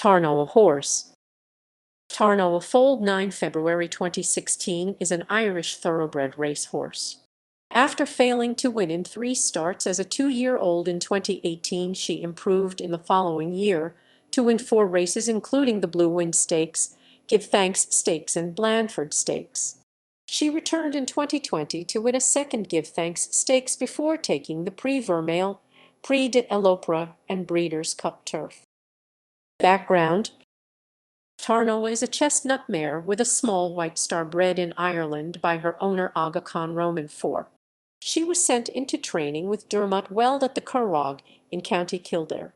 Tarnawa horse. Tarnawa foaled 9 February 2016 is an Irish thoroughbred racehorse. After failing to win in 3 starts as a 2-year-old in 2018, she improved in the following year to win 4 races including the Blue Wind Stakes, Give Thanks Stakes and Blandford Stakes. She returned in 2020 to win a second Give Thanks Stakes before taking the Prix Vermeille, Prix de l'Opera and Breeders' Cup Turf. Background: Tarnawa is a chestnut mare with a small white star bred in Ireland by her owner Aga Khan Roman IV. She was sent into training with Dermot Weld at the Curragh in County Kildare.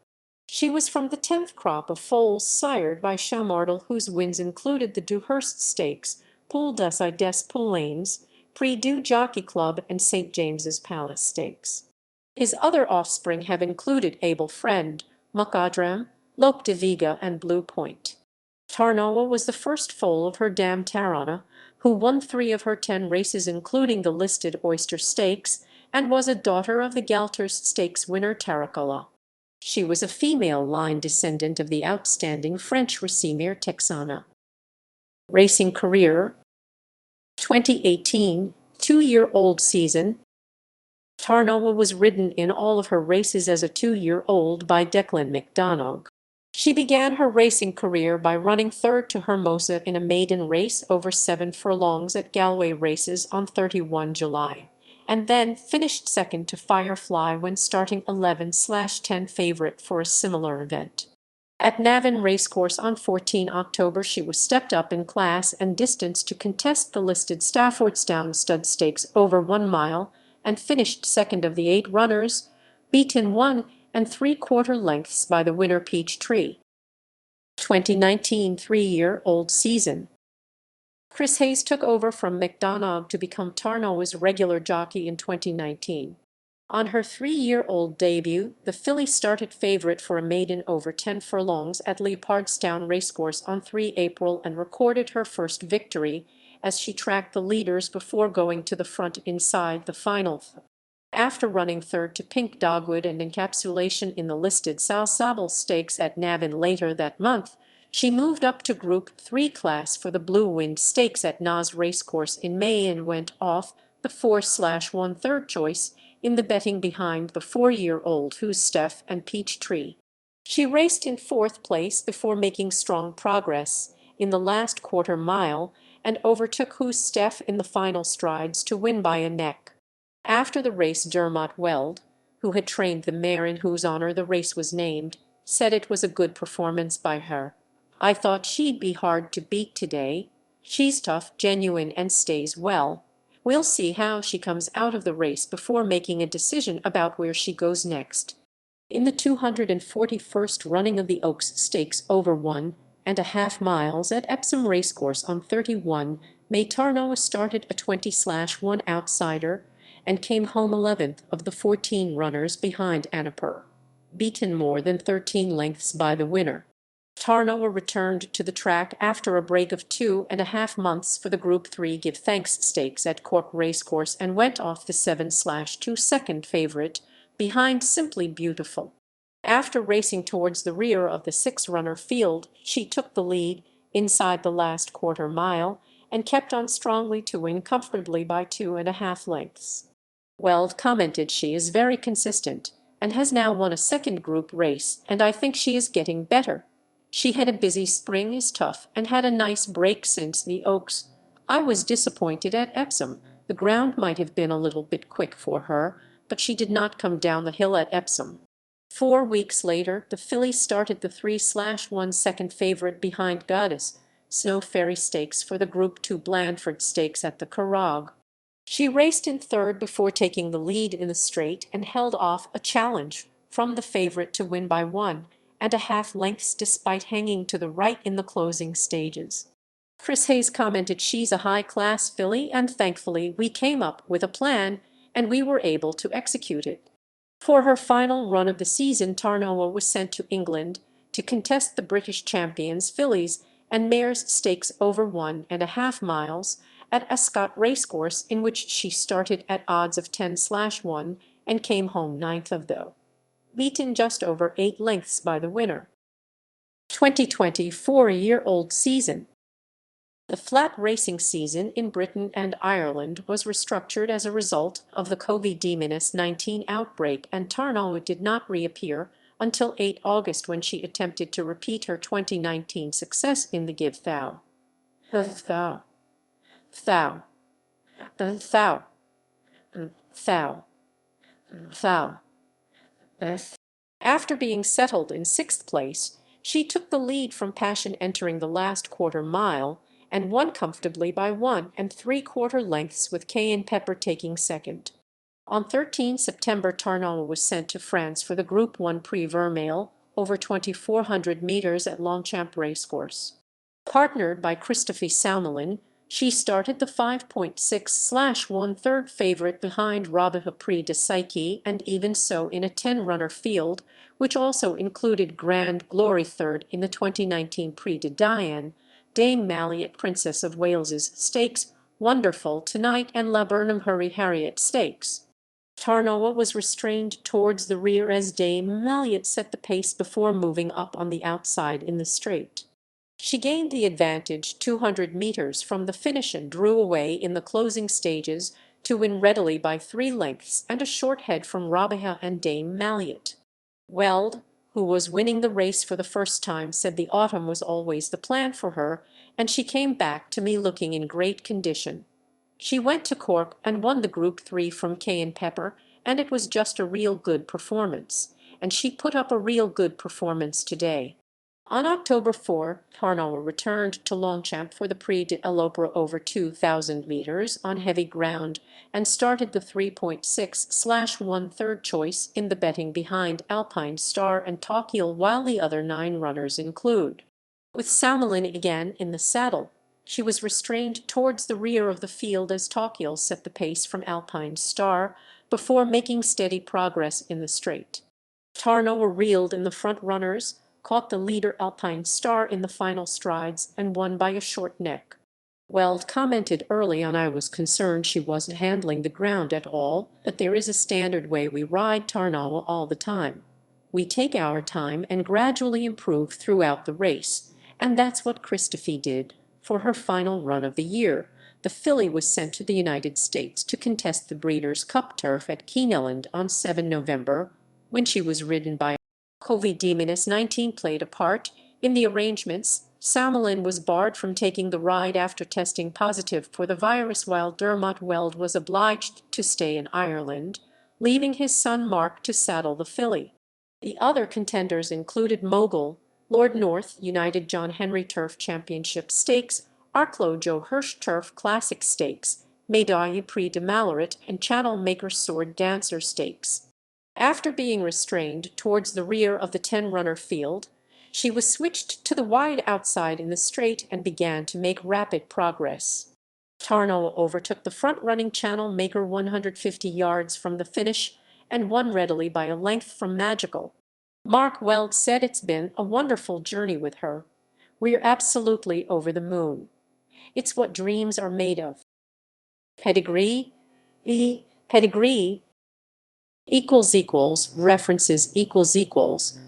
She was from the 10th crop of foals sired by Chamardel, whose wins included the Dewhurst Stakes, Poule des Ides Poulaines, Prix du Jockey Club and St. James's Palace Stakes. His other offspring have included Able Friend, Muckadram, Lope de Vega and Blue Point. Tarnawa was the first foal of her dam Tarnawa, who won 3 of her 10 races including the listed Oyster Stakes, and was a daughter of the Galters Stakes winner Tarnawa. She was a female line descendant of the outstanding French Racemire Texana. Racing career: 2018, 2-year-old season. Tarnawa was ridden in all of her races as a 2-year-old by Declan MacDonagh. She began her racing career by running third to Hermosa in a maiden race over 7 furlongs at Galway Races on 31 July, and then finished second to Firefly when starting 11/10 favourite for a similar event. At Navan Racecourse on 14 October she was stepped up in class and distance to contest the listed Staffordstown Stud Stakes over 1 mile, and finished second of the 8 runners, beaten 1 3/4 lengths by the winner Peachtree. 2019 3-year-old season. Chris Hayes took over from MacDonagh to become Tarnawa's regular jockey in 2019. On her 3-year-old debut, the filly started favourite for a maiden over 10 furlongs at Leopardstown Racecourse on 3 April and recorded her first victory as she tracked the leaders before going to the front inside the final. After running third to Pink Dogwood and encapsulation in the listed Salsable Stakes at Navan later that month, she moved up to Group 3 class for the Blue Wind Stakes at Nas Racecourse in May and went off the 4/1/3 choice in the betting behind the 4-year-old Who's Steph and Peachtree. She raced in 4th place before making strong progress in the last quarter mile and overtook Who's Steph in the final strides to win by a neck. After the race, Dermot Weld, who had trained the mare in whose honor the race was named, said it was a good performance by her. "I thought she'd be hard to beat today. She's tough, genuine, and stays well. We'll see how she comes out of the race before making a decision about where she goes next." In the 241st running of the Oaks Stakes over 1.5 miles at Epsom Racecourse on 31 May, Tarnawa started a 20/1 outsider and came home 11th of the 14 runners behind Annapur, beaten more than 13 lengths by the winner. Tarnawa returned to the track after a break of 2.5 months for the Group 3 Give Thanks Stakes at Cork Racecourse and went off the 7/2 second favourite behind Simply Beautiful. After racing towards the rear of the 6-runner field, she took the lead inside the last quarter mile and kept on strongly to win comfortably by 2.5 lengths. Weld commented, "She is very consistent and has now won a second group race, and I think she is getting better. She had a busy spring, is tough, and had a nice break since the Oaks. I was disappointed at Epsom. The ground might have been a little bit quick for her, but she did not come down the hill at Epsom." 4 weeks later, the filly started the 3/1 second favourite behind Goddess Snow Fairy Stakes for the Group 2 Blandford Stakes at the Curragh. She raced in third before taking the lead in the straight and held off a challenge from the favourite to win by 1.5 lengths despite hanging to the right in the closing stages. Chris Hayes commented, "She's a high-class filly and thankfully we came up with a plan and we were able to execute it." For her final run of the season, Tarnawa was sent to England to contest the British Champions Fillies and Mares Stakes over 1.5 miles at Ascot Racecourse, in which she started at odds of 10/1 and came home 9th of though, beaten just over 8 lengths by the winner. 2020 4-year-old season. The flat racing season in Britain and Ireland was restructured as a result of the COVID-19 outbreak, and Tarnawa did not reappear until 8 August when she attempted to repeat her 2019 success in the Give Thou. The Thou. Thou. The Thou. Thou. Thou. After being settled in sixth place, she took the lead from Passion entering the last quarter mile and won comfortably by 1¾ lengths, with Cayenne Pepper taking second. On 13 September, Tarnawa was sent to France for the Group 1 Prix Vermeille over 2,400 meters at Longchamp Racehorse. Partnered by Christophe Saumelin, she started the 5.6/1/3 favorite behind Robiha Prix de Psyche, and even so in a 10-runner field, which also included Grand Glory third in the 2019 Prix de Diane, Dame Malliot Princess of Wales's Stakes, Wonderful Tonight, and La Burnham Hurry Harriet Stakes. Tarnawa was restrained towards the rear as Dame Malliot set the pace before moving up on the outside in the straight. She gained the advantage 200 meters from the finish and drew away in the closing stages to win readily by 3 lengths and a short head from Robiha and Dame Malliot. Weld, who was winning the race for the first time, said the autumn was always the plan for her, and she came back to me looking in great condition. She went to Cork and won the Group 3 from Cayenne Pepper, and it was just a real good performance, and she put up a real good performance today. On October 4, Tarnawa returned to Longchamp for the Prix d'Elopra over 2,000 meters on heavy ground and started the 3.6/1/3 choice in the betting behind Alpine Star and Tawkil, while the other 9 runners include. With Saumelin again in the saddle, she was restrained towards the rear of the field as Tawkil set the pace from Alpine Star before making steady progress in the straight. Tarnawa reeled in the front runners, caught the leader Alpine Star in the final strides, and won by a short neck. Weld commented early on, "I was concerned she wasn't handling the ground at all, but there is a standard way we ride Tarnawa all the time. We take our time and gradually improve throughout the race, and that's what Christophe did." For her final run of the year, the filly was sent to the United States to contest the Breeders' Cup Turf at Keeneland on 7 November, when she was ridden by COVID-19 played a part in the arrangements. Saumelin was barred from taking the ride after testing positive for the virus, while Dermot Weld was obliged to stay in Ireland, leaving his son Mark to saddle the filly. The other contenders included Mogul, Lord North United John Henry Turf Championship Stakes, Arklow Joe Hirsch Turf Classic Stakes, Médaille Prix de Malloret, and Channel Maker Sword Dancer Stakes. After being restrained towards the rear of the 10-runner field, she was switched to the wide outside in the straight and began to make rapid progress. Tarnawa overtook the front-running Channel Maker 150 yards from the finish and won readily by a length from Magical. Mark Weld said, "It's been a wonderful journey with her. We're absolutely over the moon. It's what dreams are made of." Pedigree. Pedigree == references ==